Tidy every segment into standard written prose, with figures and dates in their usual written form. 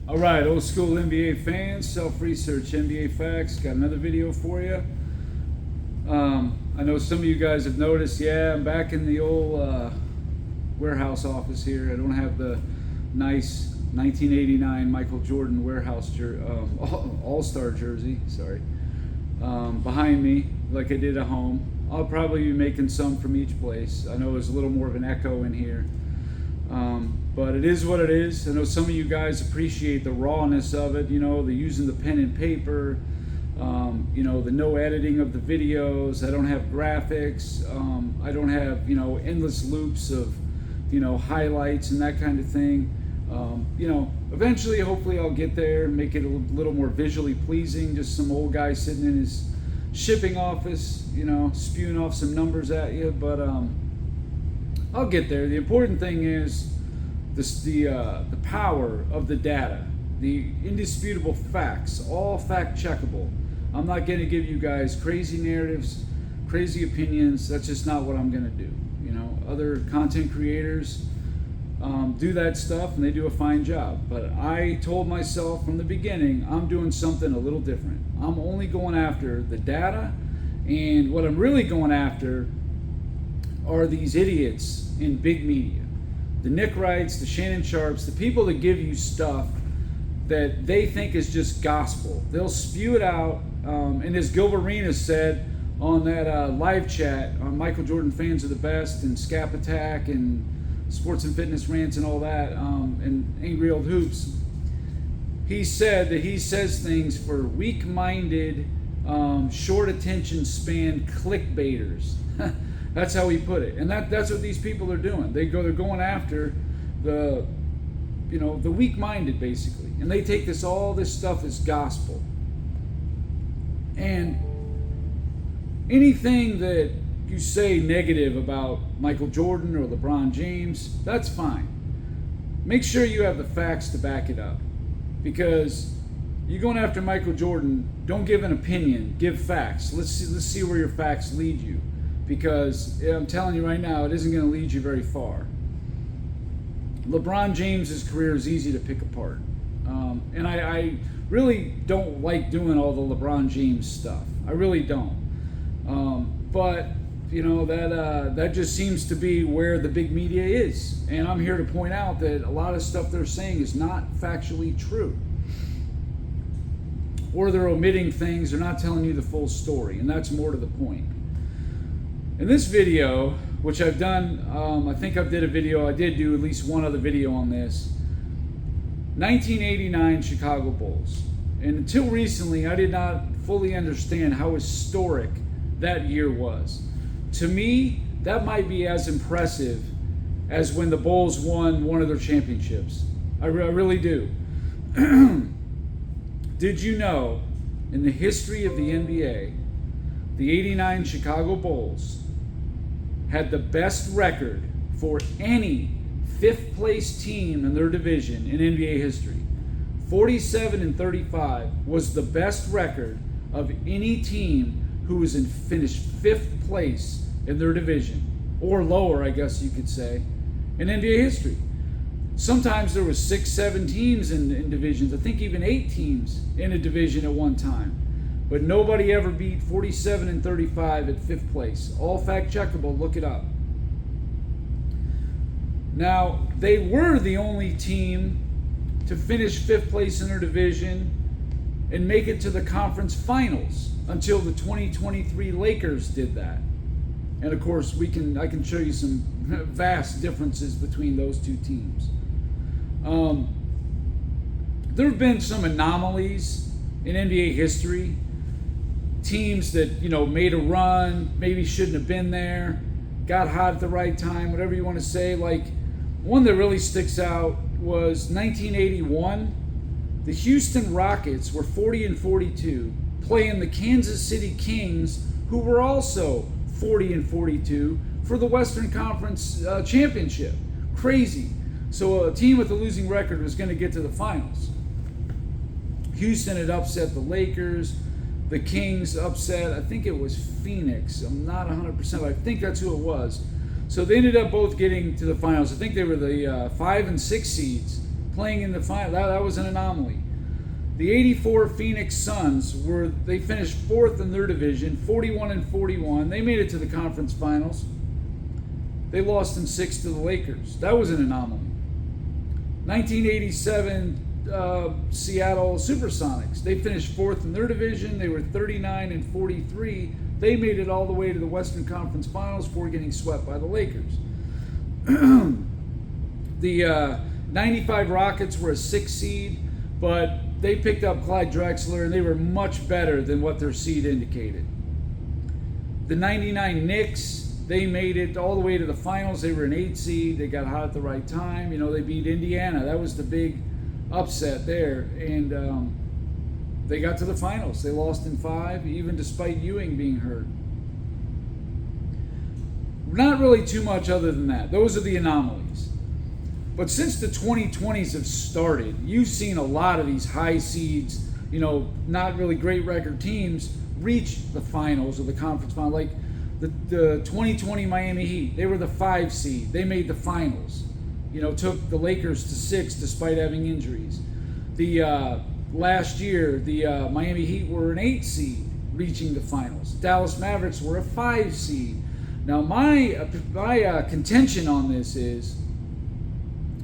All right, old school NBA fans, self-research NBA facts. Got another video for you. I know some of you guys have noticed, yeah, I'm back in the old warehouse office here. I don't have the nice 1989 Michael Jordan warehouse all-star jersey, sorry, behind me like I did at home. I'll probably be making some from each place. I know there's a little more of an echo in here. But it is what it is. I know some of you guys appreciate the rawness of it, you know, the using the pen and paper, you know, the no editing of the videos. I don't have graphics. I don't have, you know, endless loops of, you know, highlights and that kind of thing. You know, eventually, hopefully I'll get there, make it a little more visually pleasing. Just some old guy sitting in his shipping office, you know, spewing off some numbers at you. But I'll get there. The important thing is the power of the data, the indisputable facts, all fact checkable. I'm not going to give you guys crazy narratives, crazy opinions. That's just not what I'm going to do. You know, other content creators do that stuff and they do a fine job. But I told myself from the beginning, I'm doing something a little different. I'm only going after the data, and what I'm really going after are these idiots in big media. The Nick Wrights, the Shannon Sharps, the people that give you stuff that they think is just gospel. They'll spew it out, and as Gilbert Arenas said on that live chat on Michael Jordan Fans Are the Best and Scap Attack and Sports and Fitness Rants and all that, and Angry Old Hoops, he said that he says things for weak-minded, short attention span clickbaiters. That's how he put it, and that's what these people are doing. They're going after the, you know, the weak-minded basically, and they take all this stuff as gospel. And anything that you say negative about Michael Jordan or LeBron James, that's fine. Make sure you have the facts to back it up, because you're going after Michael Jordan. Don't give an opinion, give facts. Let's see where your facts lead you. Because I'm telling you right now, it isn't going to lead you very far. LeBron James's career is easy to pick apart. And I really don't like doing all the LeBron James stuff. I really don't. But, you know, that just seems to be where the big media is. And I'm here to point out that a lot of stuff they're saying is not factually true. Or they're omitting things, they're not telling you the full story. And that's more to the point. In this video, which I've done, I think I did at least one other video on this, 1989 Chicago Bulls. And until recently, I did not fully understand how historic that year was. To me, that might be as impressive as when the Bulls won one of their championships. I really do. Did you know, in the history of the NBA, the 89 Chicago Bulls had the best record for any fifth place team in their division in NBA history. 47-35 was the best record of any team who was finished fifth place in their division, or lower, I guess you could say, in NBA history. Sometimes there was 6-7 teams in divisions. I think even 8 teams in a division at one time. But nobody ever beat 47-35 at fifth place. All fact checkable, look it up. Now, they were the only team to finish fifth place in their division and make it to the conference finals until the 2023 Lakers did that. And of course, I can show you some vast differences between those two teams. There have been some anomalies in NBA history. Teams that, you know, made a run, maybe shouldn't have been there, got hot at the right time, whatever you want to say. Like, one that really sticks out was 1981. The Houston Rockets were 40-42, playing the Kansas City Kings, who were also 40-42 for the Western Conference Championship. Crazy. So a team with a losing record was going to get to the finals. Houston had upset the Lakers. The Kings upset, I think it was Phoenix. I'm not 100%, but I think that's who it was. So they ended up both getting to the finals. I think they were the 5 and 6 seeds playing in the final. That was an anomaly. The 84 Phoenix Suns they finished fourth in their division, 41-41. They made it to the conference finals. They lost in 6 to the Lakers. That was an anomaly. 1987 Seattle Supersonics. They finished fourth in their division. They were 39-43. They made it all the way to the Western Conference Finals before getting swept by the Lakers. The 95 Rockets were a 6 seed, but they picked up Clyde Drexler, and they were much better than what their seed indicated. The 99 Knicks, they made it all the way to the finals. They were an 8 seed. They got hot at the right time. You know, they beat Indiana. That was the big upset there. And they got to the finals. They lost in 5, even despite Ewing being hurt. Not really too much other than that. Those are the anomalies. But since the 2020s have started, you've seen a lot of these high seeds, you know, not really great record teams reach the finals or the conference final. Like the 2020 Miami Heat, they were the 5 seed. They made the finals. You know, took the Lakers to 6 despite having injuries. The last year, the Miami Heat were an 8 seed, reaching the finals. Dallas Mavericks were a 5 seed. Now, my contention on this is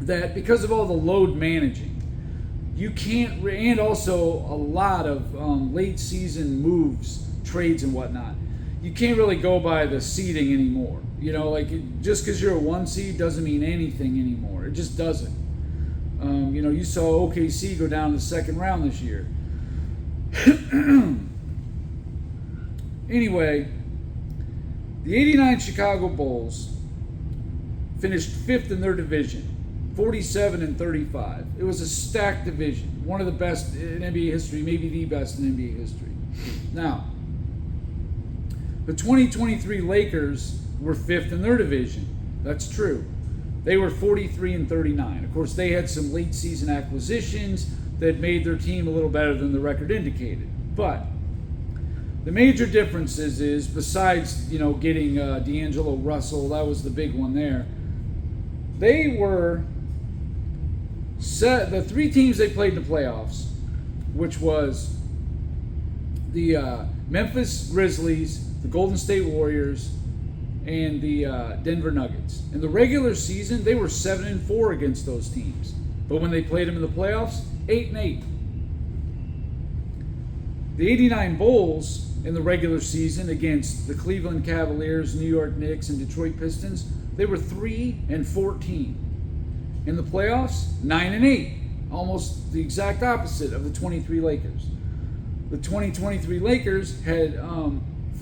that because of all the load managing, you can't, and also a lot of late season moves, trades and whatnot, you can't really go by the seeding anymore. You know, like just because you're a 1 seed doesn't mean anything anymore. It just doesn't. You know, you saw OKC go down to the second round this year. Anyway, the 89 Chicago Bulls finished 5th in their division, 47-35. It was a stacked division, one of the best in NBA history, maybe the best in NBA history. Now, the 2023 Lakers were 5th in their division. That's true. They were 43-39. Of course, they had some late season acquisitions that made their team a little better than the record indicated. But the major differences is, besides, you know, getting D'Angelo Russell, that was the big one there. They were the 3 teams they played in the playoffs, which was the Memphis Grizzlies, the Golden State Warriors, and the Denver Nuggets. In the regular season, they were 7-4 against those teams. But when they played them in the playoffs, 8-8. The 89 Bulls in the regular season against the Cleveland Cavaliers, New York Knicks, and Detroit Pistons, they were 3-14. In the playoffs, 9-8. Almost the exact opposite of the 23 Lakers. The 2023 Lakers had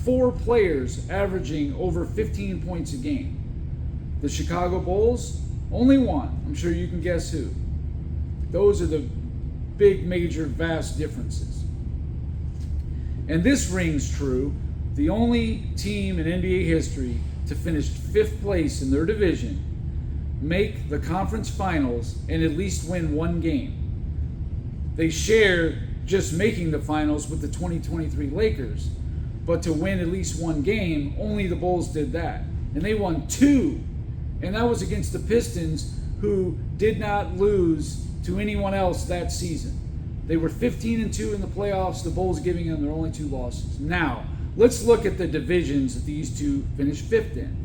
4 players averaging over 15 points a game. The Chicago Bulls, only 1. I'm sure you can guess who. Those are the big, major, vast differences. And this rings true. The only team in NBA history to finish 5th place in their division, make the conference finals, and at least win 1 game. They share just making the finals with the 2023 Lakers. But to win at least 1 game, only the Bulls did that. And they won 2. And that was against the Pistons, who did not lose to anyone else that season. They were 15-2 in the playoffs, the Bulls giving them their only 2 losses. Now, let's look at the divisions that these two finished 5th in.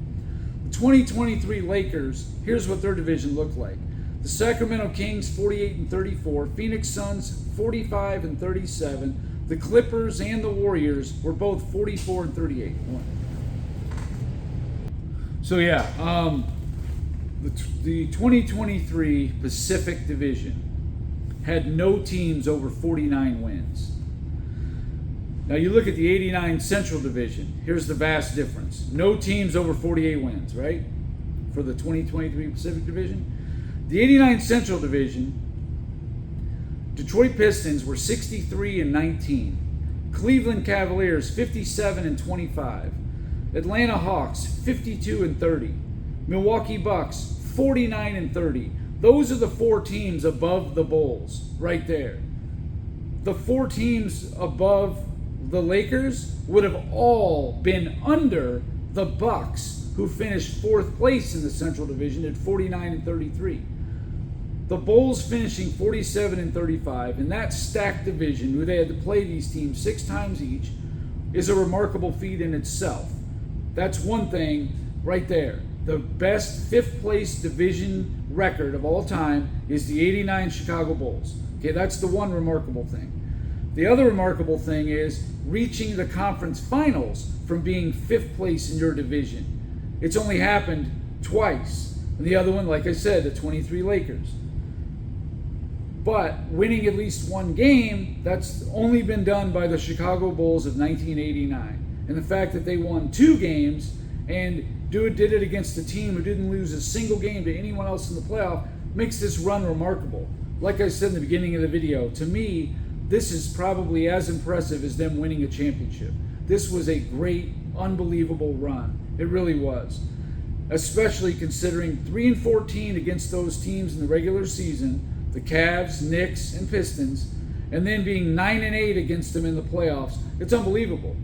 The 2023 Lakers, here's what their division looked like. The Sacramento Kings, 48-34. Phoenix Suns, 45-37. The Clippers and the Warriors were both 44-38. So yeah, the 2023 Pacific Division had no teams over 49 wins. Now you look at the 89 Central Division. Here's the vast difference. No teams over 48 wins, right? For the 2023 Pacific Division. The 89 Central Division, Detroit Pistons were 63-19. Cleveland Cavaliers 57-25. Atlanta Hawks 52-30. Milwaukee Bucks 49-30. Those are the 4 teams above the Bulls right there. The 4 teams above the Lakers would have all been under the Bucks, who finished 4th place in the Central Division at 49-33. The Bulls finishing 47-35 in that stacked division, where they had to play these teams 6 times each, is a remarkable feat in itself. That's one thing right there. The best 5th place division record of all time is the '89 Chicago Bulls. Okay, that's the one remarkable thing. The other remarkable thing is reaching the conference finals from being 5th place in your division. It's only happened twice. And the other one, like I said, the 23 Lakers. But winning at least one game, that's only been done by the Chicago Bulls of 1989. And the fact that they won 2 games and did it against a team who didn't lose a single game to anyone else in the playoff makes this run remarkable. Like I said in the beginning of the video, to me, this is probably as impressive as them winning a championship. This was a great, unbelievable run. It really was. Especially considering 3-14 against those teams in the regular season, the Cavs, Knicks, and Pistons, and then being 9-8 against them in the playoffs. It's unbelievable.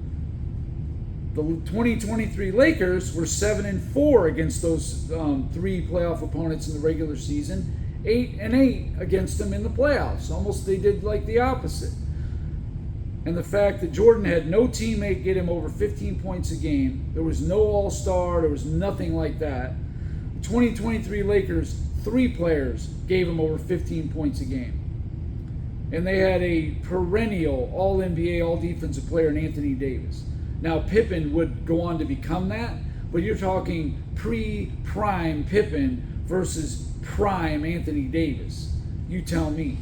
The 2023 Lakers were 7-4 against those 3 playoff opponents in the regular season, 8-8 against them in the playoffs. Almost they did like the opposite. And the fact that Jordan had no teammate get him over 15 points a game, there was no all-star, there was nothing like that. The 2023 Lakers, 3 players gave him over 15 points a game. And they had a perennial All-NBA, All-Defensive player in Anthony Davis. Now, Pippen would go on to become that, but you're talking pre-prime Pippen versus prime Anthony Davis. You tell me.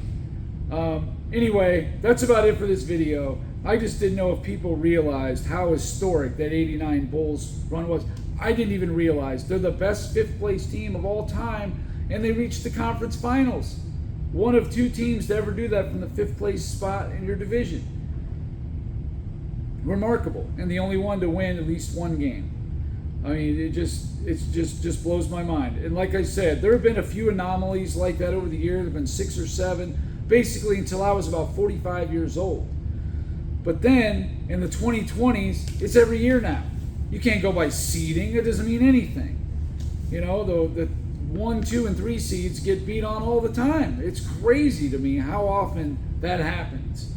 Anyway, that's about it for this video. I just didn't know if people realized how historic that '89 Bulls run was. I didn't even realize they're the best 5th place team of all time, and they reached the conference finals. One of 2 teams to ever do that from the 5th place spot in your division. Remarkable, and the only one to win at least 1 game. I mean, it just blows my mind. And like I said, there have been a few anomalies like that over the years. There have been 6 or 7, basically until I was about 45 years old. But then in the 2020s, it's every year now. You can't go by seeding. It doesn't mean anything. You know, the 1, 2, and 3 seeds get beat on all the time. It's crazy to me how often that happens.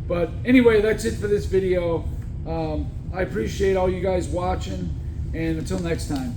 But anyway, that's it for this video. I appreciate all you guys watching, and until next time.